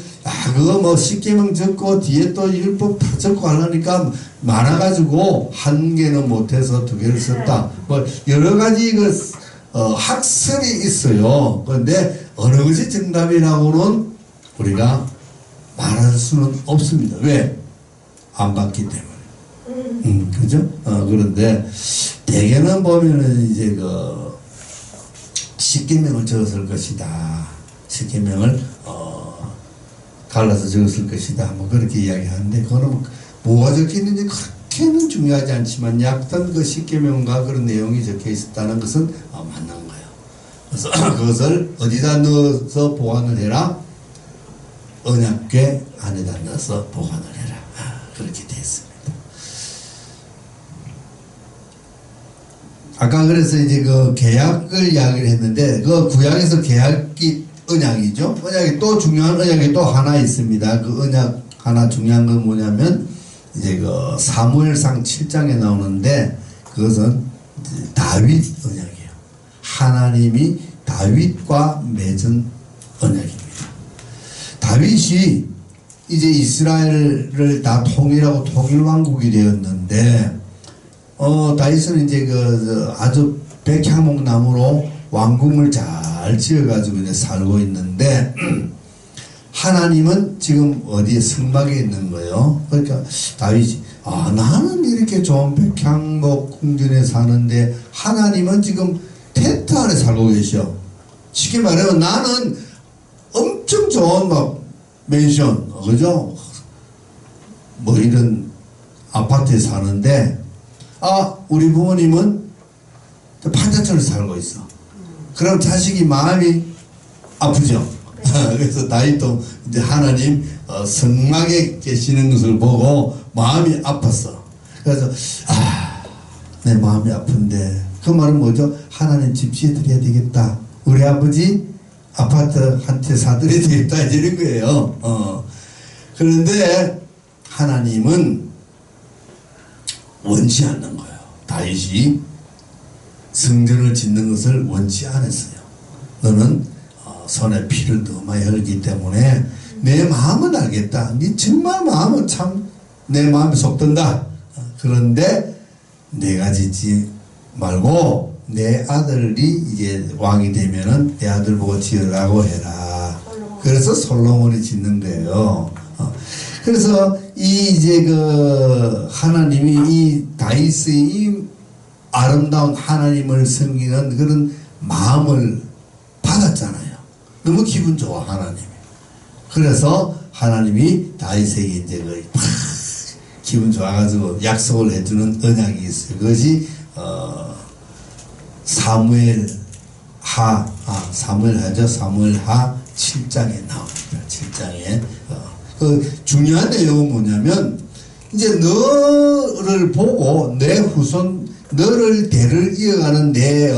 그거 뭐 10계명 적고 뒤에 또 율법 다 적고 하려니까 많아가지고 한 개는 못해서 2개를 썼다. 뭐 여러 가지 학설이 있어요. 그런데 어느 것이 정답이라고는 우리가 말할 수는 없습니다. 왜? 안 봤기 때문에. 그죠? 그런데 대개는 보면은 이제 10계명을 적었을 것이다. 10계명을 갈라서 적었을 것이다. 뭐 그렇게 이야기하는데 그거는 뭐가 적혀 있는지 그렇게는 중요하지 않지만 약간 그 10계명과 그런 내용이 적혀 있었다는 것은 맞는 거예요. 그래서 그것을 어디다 넣어서 보관을 해라? 언약궤 안에다 넣어서 보관을 해라. 그렇게 되어 있습니다. 아까 그래서 이제 그 계약을 이야기를 했는데 그 구약에서 계약이 언약이죠. 언약이 또 중요한 언약이 또 하나 있습니다. 그 언약 하나 중요한 건 뭐냐면 이제 그 사무엘상 7장에 나오는데 그것은 다윗 언약이에요. 하나님이 다윗과 맺은 언약입니다. 다윗이 이제 이스라엘을 다 통일하고 통일왕국이 되었는데 다윗은 이제 아주 백향목나무로 왕궁을 잘 지어가지고 이제 살고 있는데 하나님은 지금 어디에 성막에 있는 거예요. 그러니까 다윗이 나는 이렇게 좋은 백향목 궁전에 사는데 하나님은 지금 텐트 안에 살고 계셔. 쉽게 말하면 나는 엄청 좋은 막 맨션 그죠? 뭐 이런 아파트에 사는데 우리 부모님은 판자촌에 살고 있어. 그럼 자식이 마음이 아프죠. 그래서 다윗도 이제 하나님 성막에 계시는 것을 보고 마음이 아팠어. 그래서 내 마음이 아픈데 그 말은 뭐죠? 하나님 집 지어드려야 되겠다. 우리 아버지 아파트 한 채 사드려야 되겠다 이런 거예요. 그런데 하나님은 원치 않는 거예요. 다윗이 성전을 짓는 것을 원치 않았어요. 너는 손에 피를 너무 많이 흘리기 때문에 내 마음은 알겠다. 네 정말 마음은 참 내 마음에 속든다. 그런데 내가 짓지 말고 내 아들이 이제 왕이 되면은 내 아들 보고 지으라고 해라. 그래서 솔로몬이 짓는 거예요. 그래서 이제 하나님이 이 다윗의 이 아름다운 하나님을 섬기는 그런 마음을 받았잖아요. 너무 기분 좋아 하나님이. 그래서 하나님이 다윗에게 이제 기분 좋아가지고 약속을 해주는 언약이 있어요. 그것이 사무엘하 7장에 나옵니다. 7장에 그 중요한 내용은 뭐냐면 이제 너를 보고 내 후손 너를 대를 이어가는 내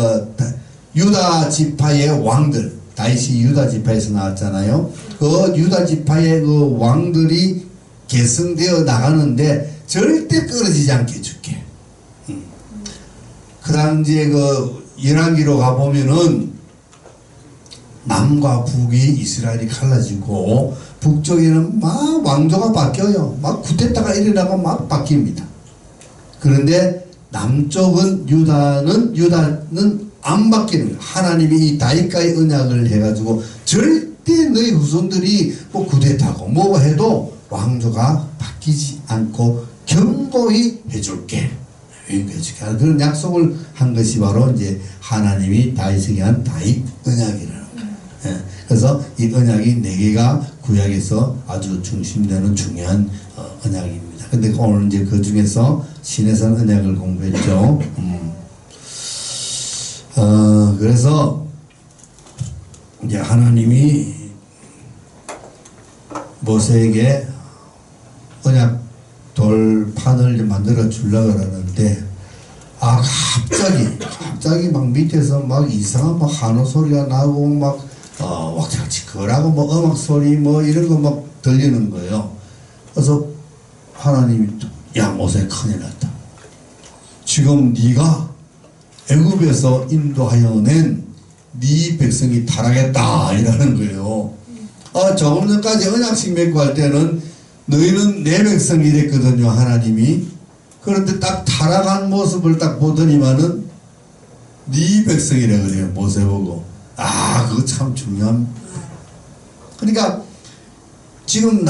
유다 지파의 왕들, 다윗이 유다 지파에서 나왔잖아요. 그 유다 지파의 그 왕들이 계승되어 나가는데 절대 끊어지지 않게 해줄게. 그 다음 이제 열왕기로 가보면은 남과 북이 이스라엘이 갈라지고 북쪽에는 막 왕조가 바뀌어요. 막 쿠데타가 일어나고 막 바뀝니다. 그런데 남쪽은 유다는 안 바뀌는 거예요. 하나님이 이 다윗과의 언약을 해가지고 절대 너희 후손들이 뭐 쿠데타고 뭐 해도 왕조가 바뀌지 않고 견고히 해줄게. 그런 약속을 한 것이 바로 이제 하나님이 다윗에게 한 다윗 언약이라는 거예요. 그래서 이 언약이 4개가 구약에서 아주 중심되는 중요한 언약입니다. 근데 오늘 이제 그 중에서 신해산 언약을 공부했죠. 그래서 이제 하나님이 모세에게 언약 돌판을 이제 만들어 주려고 그러는데, 갑자기 막 밑에서 막 이상한 막 한우 소리가 나고 막 왁자지껄하고 뭐 음악 소리 뭐 이런 거 막 들리는 거예요. 그래서 하나님이 야 모세 큰일 났다. 지금 네가 애굽에서 인도하여 낸 네 백성이 타락했다 이라는 거예요. 조금 전까지 언약식 맺고 할 때는 너희는 내 백성이 됐거든요, 하나님이. 그런데 딱 타락한 모습을 딱 보더니만은 네 백성이라 그래요, 모세 보고. 그거 참 중요한. 그러니까 지금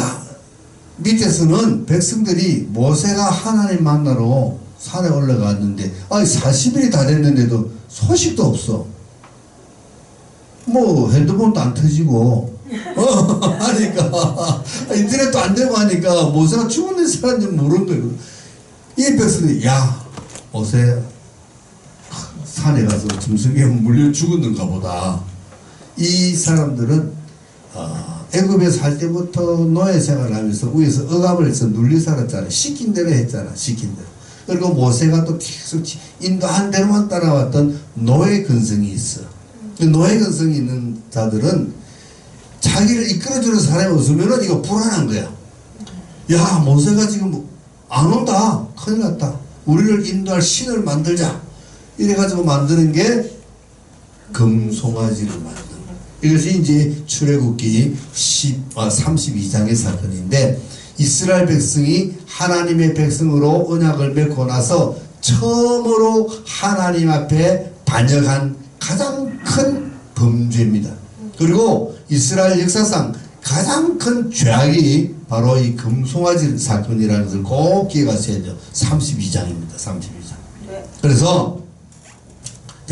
밑에서는 백성들이 모세가 하나님 만나러 산에 올라갔는데 40일이 다 됐는데도 소식도 없어. 뭐 핸드폰도 안 터지고 하니까 인터넷도 안 되고 하니까 모세가 죽은 사람인지 모르는 거예요. 이 백성들이 야 모세 산에 가서 짐승에 물려 죽었는가 보다. 이 사람들은 애굽에 살 때부터 노예 생활을 하면서 위에서 억압을 해서 눌리 살았잖아. 시킨 대로 했잖아. 시킨 대로. 그리고 모세가 또 계속 인도한 대로만 따라왔던 노예 근성이 있어. 노예 근성이 있는 자들은 자기를 이끌어주는 사람이 없으면 이거 불안한 거야. 야 모세가 지금 안 온다. 큰일 났다. 우리를 인도할 신을 만들자. 이래가지고 만드는 게 금송아지를 만드는 거야. 이것이 이제 출애굽기 32장의 사건인데, 이스라엘 백성이 하나님의 백성으로 언약을 맺고 나서 처음으로 하나님 앞에 반역한 가장 큰 범죄입니다. 그리고 이스라엘 역사상 가장 큰 죄악이 바로 이 금송아지 사건이라는 것을 꼭 기억하셔야죠. 32장입니다. 32장. 네. 그래서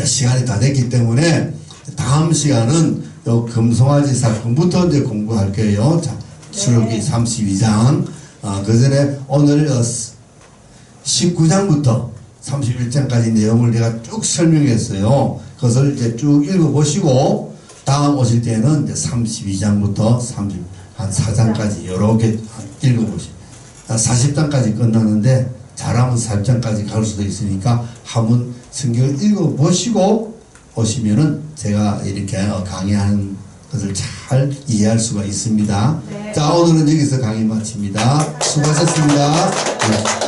시간이 다 됐기 때문에 다음 시간은 요 금송아지 사건부터 이제 공부할 거예요. 자, 출애굽기 32장. 그 전에 오늘 19장부터 31장까지 내용을 내가 쭉 설명했어요. 그것을 이제 쭉 읽어보시고 다음 오실 때는 이제 32장부터 한 4장까지 이렇게 읽어보시고 40장까지 끝나는데 잘하면 40장까지 갈 수도 있으니까 한번 성경을 읽어보시고 오시면은 제가 이렇게 강의하는 것을 잘 이해할 수가 있습니다. 네. 자, 오늘은 여기서 강의 마칩니다. 수고하셨습니다. 네.